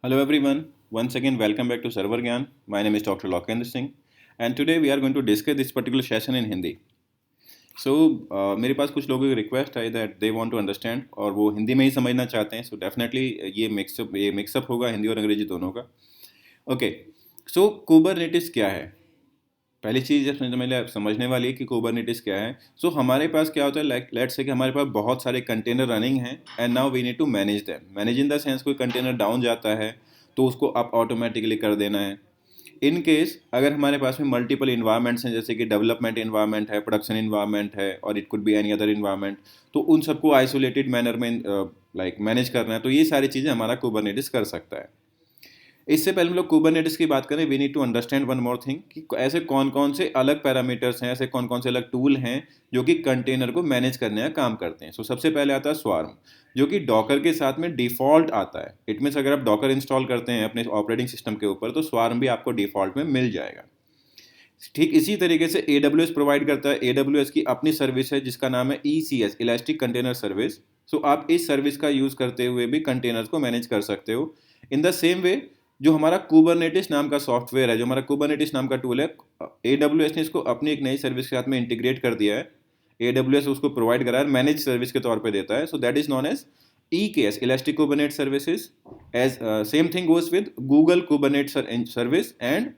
Hello everyone, once again welcome back to Server Gyan. My name is Dr. Lokendra Singh and today we are going to discuss this particular session in Hindi. So मेरे पास कुछ लोगों की request है that they want to understand और वो हिंदी में ही समझना चाहते हैं. सो डेफिनेटली ये मिक्सअप होगा हिंदी और अंग्रेजी दोनों का. ओके, सो कुबरनेटिस क्या है? पहली चीज़ समझने वाली है कि कुबरनेटिस क्या है. सो हमारे पास क्या होता है, लाइक लेट्स से कि हमारे पास बहुत सारे कंटेनर रनिंग हैं and now we need to manage them. Manage in the sense कोई कंटेनर डाउन जाता है तो उसको आप ऑटोमेटिकली कर देना है. इन केस अगर हमारे पास में मल्टीपल इन्वायरमेंट्स हैं, जैसे कि डेवलपमेंट इन्वायरमेंट है, प्रोडक्शन इन्वायरमेंट है, और it could be any other environment, तो उन सबको आइसोलेटेड मैनर में लाइक मैनेज करना है, तो ये सारी चीज़ें हमारा कुबरनेटिस कर सकता है. इससे पहले हम लोग कुबरनेटिस की बात करें, we need to understand one more thing कि ऐसे कौन कौन से अलग पैरामीटर्स हैं, ऐसे कौन कौन से अलग टूल हैं जो कि कंटेनर को मैनेज करने का काम करते हैं. सबसे पहले आता है स्वार्म, जो कि डॉकर के साथ में डिफ़ॉल्ट आता है. इट मीन्स अगर आप डॉकर इंस्टॉल करते हैं अपने ऑपरेटिंग सिस्टम के ऊपर तो स्वार्म भी आपको डिफ़ॉल्ट में मिल जाएगा. ठीक इसी तरीके से AWS प्रोवाइड करता है. AWS की अपनी सर्विस है जिसका नाम है ECS, इलास्टिक कंटेनर सर्विस. आप इस सर्विस का यूज़ करते हुए भी कंटेनर्स को मैनेज कर सकते हो. इन द सेम वे जो हमारा कुबरनेटिस नाम का सॉफ्टवेयर है, जो हमारा कुबरनेटिस नाम का टूल है, AWS ने इसको अपनी एक नई सर्विस के साथ में इंटीग्रेट कर दिया है. AWS उसको प्रोवाइड करा है, मैनेज सर्विस के तौर पे देता है. That is known as EKS, elastic Kubernetes services. As same thing goes with Google Kubernetes service and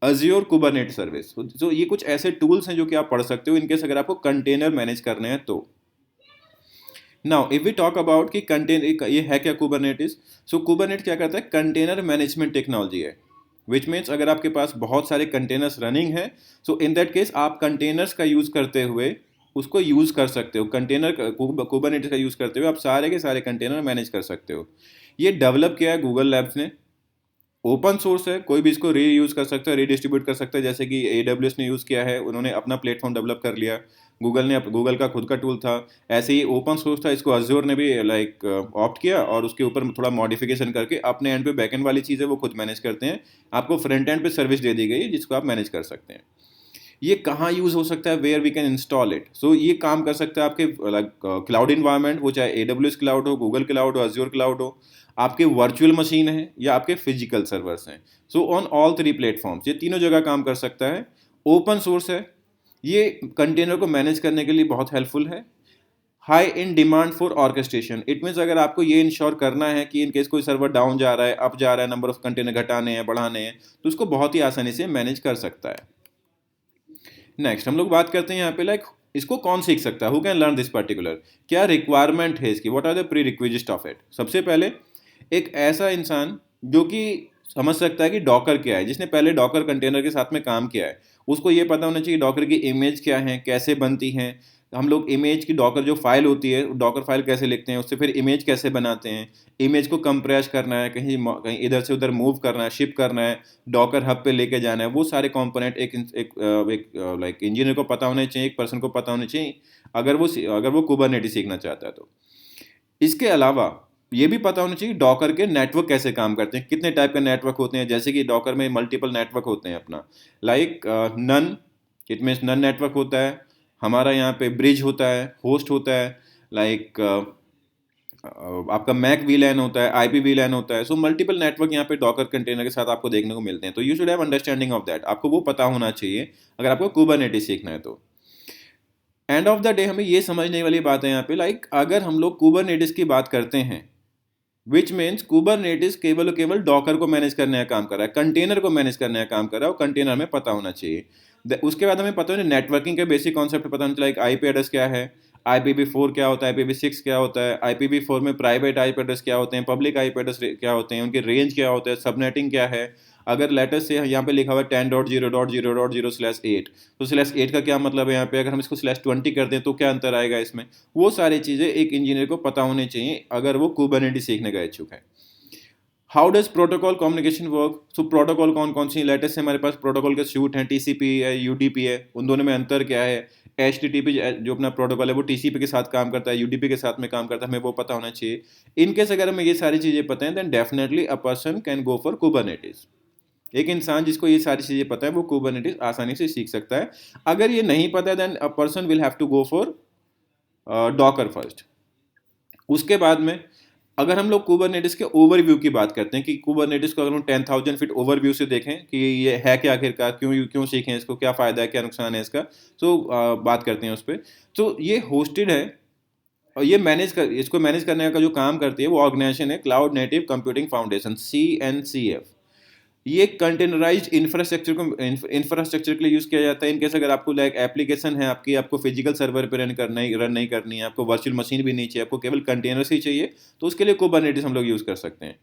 Azure Kubernetes service. ये कुछ ऐसे टूल्स हैं जो कि आप पढ़ सकते हो इनकेस अगर आपको कंटेनर मैनेज करने हैं तो. Now if we talk about कि कंटेनर ये है क्या कुबरनेटिस. कुबरनेट क्या करता है, कंटेनर मैनेजमेंट टेक्नोलॉजी है. विच मीन्स अगर आपके पास बहुत सारे कंटेनर्स रनिंग है, इन दैट केस आप कंटेनर्स का यूज़ करते हुए उसको यूज़ कर सकते हो. कंटेनर कुबरनेटिस का यूज़ करते हुए आप सारे के सारे कंटेनर मैनेज कर सकते हो. ये डेवलप किया है गूगल लैब्स ने. ओपन सोर्स है, कोई भी इसको री यूज़ कर सकता है, रीडिस्ट्रीब्यूट कर सकता है. जैसे कि AWS ने यूज़ किया है, उन्होंने अपना प्लेटफॉर्म डेवलप कर लिया. गूगल का खुद का टूल था. ऐसे ही ओपन सोर्स था, इसको अज्योर ने भी लाइक ऑप्ट किया और उसके ऊपर थोड़ा मॉडिफिकेशन करके अपने एंड पे बैक एंड वाली चीज़ें वो खुद मैनेज करते हैं. आपको फ्रंट एंड पे सर्विस दे दी गई है जिसको आप मैनेज कर सकते हैं. ये कहाँ यूज़ हो सकता है, where we can install it. ये काम कर सकता है आपके लाइक क्लाउड इन्वायरमेंट, वो चाहे AWS क्लाउड हो, गूगल क्लाउड हो, अज्योर क्लाउड हो, आपके वर्चुअल मशीन है या आपके फिजिकल सर्वर्स हैं. ऑन ऑल थ्री प्लेटफॉर्म्स ये तीनों जगह काम कर सकता है. ओपन सोर्स है, ये कंटेनर को मैनेज करने के लिए बहुत हेल्पफुल है. High in demand for orchestration, it means अगर आपको ये इंश्योर करना है कि इन केस कोई सर्वर डाउन जा रहा है, अप जा रहा है, नंबर ऑफ कंटेनर घटाने हैं, बढ़ाने हैं, तो उसको बहुत ही आसानी से मैनेज कर सकता है. नेक्स्ट हम लोग बात करते हैं यहाँ पे लाइक इसको कौन सीख सकता है, who can learn this particular. क्या रिक्वायरमेंट है इसकी, what are the prerequisite of it. सबसे पहले एक ऐसा इंसान जो कि समझ सकता है कि डॉकर क्या है, जिसने पहले डॉकर कंटेनर के साथ में काम किया है. उसको ये पता होना चाहिए डॉकर की इमेज क्या है, कैसे बनती हैं. हम लोग इमेज की डॉकर जो फाइल होती है, डॉकर फाइल कैसे लिखते हैं, उससे फिर इमेज कैसे बनाते हैं, इमेज को कंप्रेस करना है, कहीं कहीं इधर से उधर मूव करना है, शिप करना है, डॉकर हब पे लेके जाना है. वो सारे कंपोनेंट एक लाइक इंजीनियर को पता होने चाहिए, एक पर्सन को पता होने चाहिए अगर वो कुबरनेटिस सीखना चाहता है तो. इसके अलावा ये भी पता होना चाहिए डॉकर के नेटवर्क कैसे काम करते हैं, कितने टाइप के नेटवर्क होते हैं. जैसे कि डॉकर में मल्टीपल नेटवर्क होते हैं अपना, like none, it means none network होता है. हमारा यहाँ पे ब्रिज होता है, होस्ट होता है, लाइक आपका मैक VLAN होता है, IP VLAN होता है. मल्टीपल नेटवर्क यहाँ पे डॉकर कंटेनर के साथ आपको देखने को मिलते हैं. तो you should have understanding of that. आपको वो पता होना चाहिए अगर आपको कुबरनेटिस सीखना है तो. एंड ऑफ द डे हमें ये समझने वाली बात है यहाँ पे, लाइक अगर हम लोग कुबरनेटिस की बात करते हैं, विच मीन्स कुबरनेटिस केवल और केवल डॉकर को मैनेज करने का काम कर रहा है, कंटेनर को मैनेज करने का काम कर रहा है, और कंटेनर हमें पता होना चाहिए. उसके बाद हमें पता होना नेटवर्किंग के बेसिक कॉन्सेप्ट पता होना चाहिए, लाइक IP एड्रेस क्या है, IPv4 क्या होता है, IPv6 क्या होता है, IPv4 में प्राइवेट IP एड्रेस क्या होते हैं, पब्लिक IP एड्रेस क्या होते हैं, उनके रेंज क्या होता है, सबनेटिंग क्या है. अगर लेटर से यहाँ पे लिखा हुआ है 10.0.0.0/8, तो /8 का क्या मतलब है यहाँ पे, अगर हम इसको /20 कर दें तो क्या अंतर आएगा इसमें. वो सारी चीज़ें एक इंजीनियर को पता होनी चाहिए अगर वो कुबरनेटिस सीखने का इच्छुक है. How does protocol communication work. Protocol कौन कौन सी लेटेस्ट से हमारे पास प्रोटोकॉल के सूट हैं, TCP है, UDP है, उन दोनों में अंतर क्या है. HTTP जो अपना प्रोटोकॉल है वो TCP के साथ काम करता है, UDP के साथ में काम करता है, हमें वो पता होना चाहिए. इनकेस अगर हमें ये सारी चीज़ें पता हैं then definitely a person can go for Kubernetes. एक इंसान जिसको ये सारी चीज़ें पता है वो कुबरनेटिस आसानी से सीख सकता है. अगर ये नहीं पता है then a person will have to go for Docker first. उसके बाद में अगर हम लोग कुबरनेटिस के ओवरव्यू की बात करते हैं कि कुबरनेटिस को अगर हम 10,000 फीट ओवरव्यू से देखें कि ये है क्या आखिरकार, क्यों क्यों सीखें इसको, क्या फ़ायदा है, क्या नुकसान है इसका, तो बात करते हैं उस पर। तो ये होस्टेड है और ये इसको मैनेज करने का जो काम करती है वो ऑर्गेनाइजेशन है cloud native computing foundation, CNCF। ये कंटेनराइज्ड इंफ्रास्ट्रक्चर के लिए यूज़ किया जाता है। इनकेस अगर आपको लाइक एप्लीकेशन है आपकी, आपको फिजिकल सर्वर पे रन नहीं करनी है, आपको वर्चुअल मशीन भी नहीं चाहिए, आपको केवल कंटेनर्स ही चाहिए, तो उसके लिए कुबरनेटिस हम लोग यूज़ कर सकते हैं।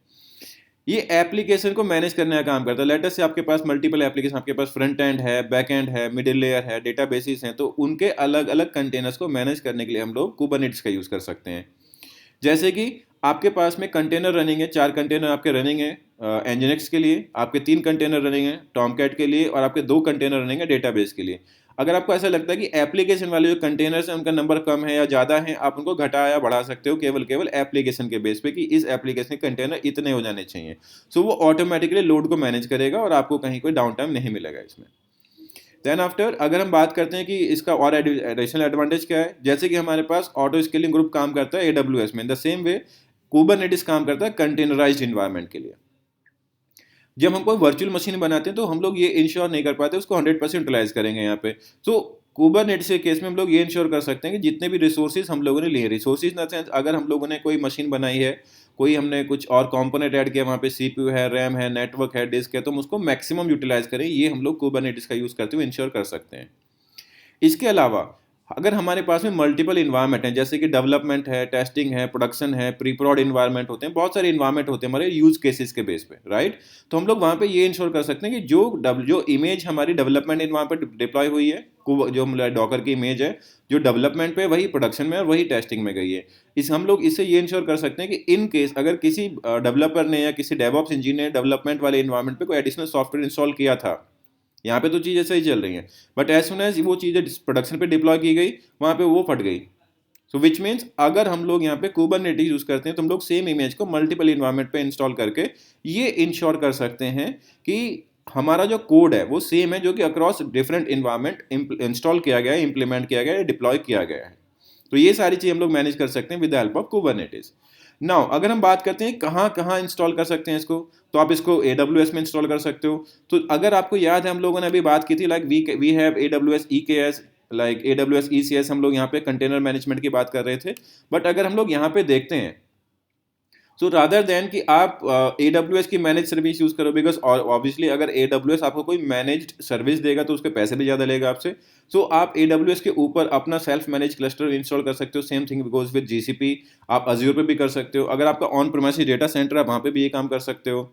ये एप्लीकेशन को मैनेज करने का काम करता है। लेटेस्ट से आपके पास मल्टीपल एप्लीकेशन, आपके पास फ्रंट एंड है, बैक एंड है, मिडिल लेयर है, डेटाबेसेस हैं, तो उनके अलग अलग कंटेनर्स को मैनेज करने के लिए हम लोग कुबरनेटिस का यूज़ कर सकते हैं। जैसे कि आपके पास में कंटेनर रनिंग है, 4 कंटेनर आपके रनिंग है एनजिनिक्स के लिए, आपके 3 कंटेनर रनिंग है टॉमकैट के लिए, और आपके 2 कंटेनर रनिंग है डेटाबेस के लिए। अगर आपको ऐसा लगता है कि एप्लीकेशन वाले जो कंटेनर्स हैं उनका नंबर कम है या ज़्यादा है, आप उनको घटा या बढ़ा सकते हो केवल केवल एप्लीकेशन के बेस पे कि इस एप्लीकेशन के कंटेनर इतने हो जाने चाहिए। सो वो ऑटोमेटिकली लोड को मैनेज करेगा और आपको कहीं कोई डाउन टाइम नहीं मिलेगा इसमें। देन आफ्टर अगर हम बात करते हैं कि इसका और एडिशनल एडवांटेज क्या है, जैसे कि हमारे पास ऑटो स्केलिंग ग्रुप काम करता है AWS में, in the same way Kubernetes काम करता है कंटेनराइज्ड इन्वायरमेंट के लिए। जब हम कोई वर्चुअल मशीन बनाते हैं तो हम लोग ये इंश्योर नहीं कर पाते उसको 100% यूटिलाइज करेंगे यहाँ पे। तो कुबरनेटिस के केस में हम लोग ये इंश्योर कर सकते हैं कि जितने भी रिसोर्सेज हम लोगों ने लिए, रिसोर्सेज इन द सेंस अगर हम लोगों ने कोई मशीन बनाई है, कोई हमने कुछ और कंपोनेंट ऐड किया, वहाँ पे CPU है, रैम है, नेटवर्क है, डिस्क है, तो हम उसको मैक्सिमम यूटिलाइज करें, ये हम लोग कुबरनेटिस का यूज़ करते हुए इंश्योर कर सकते हैं। इसके अलावा अगर हमारे पास में मल्टीपल इन्वायरमेंट हैं, जैसे कि डेवलपमेंट है, टेस्टिंग है, प्रोडक्शन है, प्री प्रोड इन्वायरमेंट होते हैं, बहुत सारे इन्वायरमेंट होते हैं हमारे यूज केसेस के बेस पे, राइट। तो हम लोग वहाँ पे ये इंश्योर कर सकते हैं कि जो इमेज हमारी डेवलपमेंट इन्वायरमेंट पे डिप्लॉय हुई है, जो डॉकर की इमेज है, जो डेवलपमेंट पे, वही प्रोडक्शन में और वही टेस्टिंग में गई है। हम लोग इससे ये इंश्योर कर सकते हैं कि इन केस अगर किसी डेवलपर ने या किसी डेवऑप्स इंजीनियर डेवलपमेंट वाले इन्वायरमेंट पे कोई एडिशनल सॉफ्टवेयर इंस्टॉल किया था, यहाँ पे तो चीज़ें सही चल रही हैं, बट एज सुन एज वो चीज़ें प्रोडक्शन पे डिप्लॉय की गई, वहाँ पे वो फट गई। सो विच मीन्स अगर हम लोग यहाँ पे कुबरनेटिस यूज़ करते हैं तो हम लोग सेम इमेज को मल्टीपल इन्वायरमेंट पे इंस्टॉल करके ये इंश्योर कर सकते हैं कि हमारा जो कोड है वो सेम है, जो कि अक्रॉस डिफरेंट इन्वायरमेंट इंस्टॉल किया गया है, इंप्लीमेंट किया गया है, डिप्लॉय किया गया है। तो ये सारी चीज़ हम लोग मैनेज कर सकते हैं with the help of Kubernetes. Now अगर हम बात करते हैं कहाँ कहाँ इंस्टॉल कर सकते हैं इसको, तो आप इसको AWS में इंस्टॉल कर सकते हो। तो अगर आपको याद है हम लोगों ने अभी बात की थी like we have AWS EKS, like AWS ECS, हम लोग यहाँ पे कंटेनर मैनेजमेंट की बात कर रहे थे। बट अगर हम लोग यहाँ पे देखते हैं, सो रादर देन कि आप AWS की मैनेज सर्विस यूज़ करो, बिकॉज ऑब्वियसली अगर AWS आपको कोई मैनेज्ड सर्विस देगा तो उसके पैसे भी ज़्यादा लेगा आपसे। सो आप AWS के ऊपर अपना सेल्फ मैनेज क्लस्टर इंस्टॉल कर सकते हो। Same thing goes with GCP, आप Azure पे भी कर सकते हो। अगर आपका ऑन प्रीमाइस डेटा सेंटर है वहाँ पे भी ये काम कर सकते हो।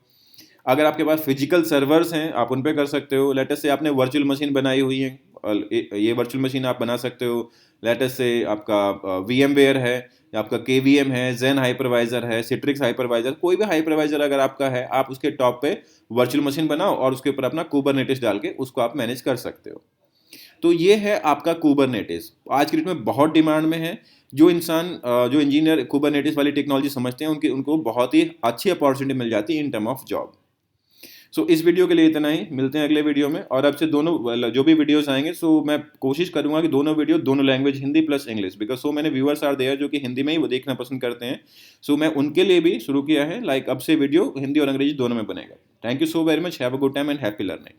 अगर आपके पास फिजिकल सर्वर्स हैं आप उन पे कर सकते हो। लेटेस्ट से आपने वर्चुअल मशीन बनाई हुई है, ये वर्चुअल मशीन आप बना सकते हो। लेटेस्ट से आपका VMware है, या आपका KVM है, Zen हाइपरवाइजर है, Citrix हाइपरवाइजर, कोई भी हाइपरवाइजर अगर आपका है, आप उसके टॉप पे वर्चुअल मशीन बनाओ और उसके ऊपर अपना कुबरनेटिस डाल के उसको आप मैनेज कर सकते हो। तो ये है आपका कुबरनेटिस, आज की डेट में बहुत डिमांड में है। जो इंजीनियर कुबरनेटिस वाली टेक्नोलॉजी समझते हैं उनको बहुत ही अच्छी अपॉर्चुनिटी मिल जाती है इन टर्म ऑफ जॉब। सो इस वीडियो के लिए इतना ही, मिलते हैं अगले वीडियो में। और अब से दोनों जो भी वीडियोस आएंगे, सो मैं कोशिश करूंगा कि दोनों वीडियो दोनों language, Hindi plus English, because so मैंने व्यूअर्स आर देयर जो कि हिंदी में ही वो देखना पसंद करते हैं। सो मैं उनके लिए भी शुरू किया है, लाइक अब से वीडियो हिंदी और अंग्रेजी दोनों में बनेगा। Thank you so very much, have a good time and happy learning.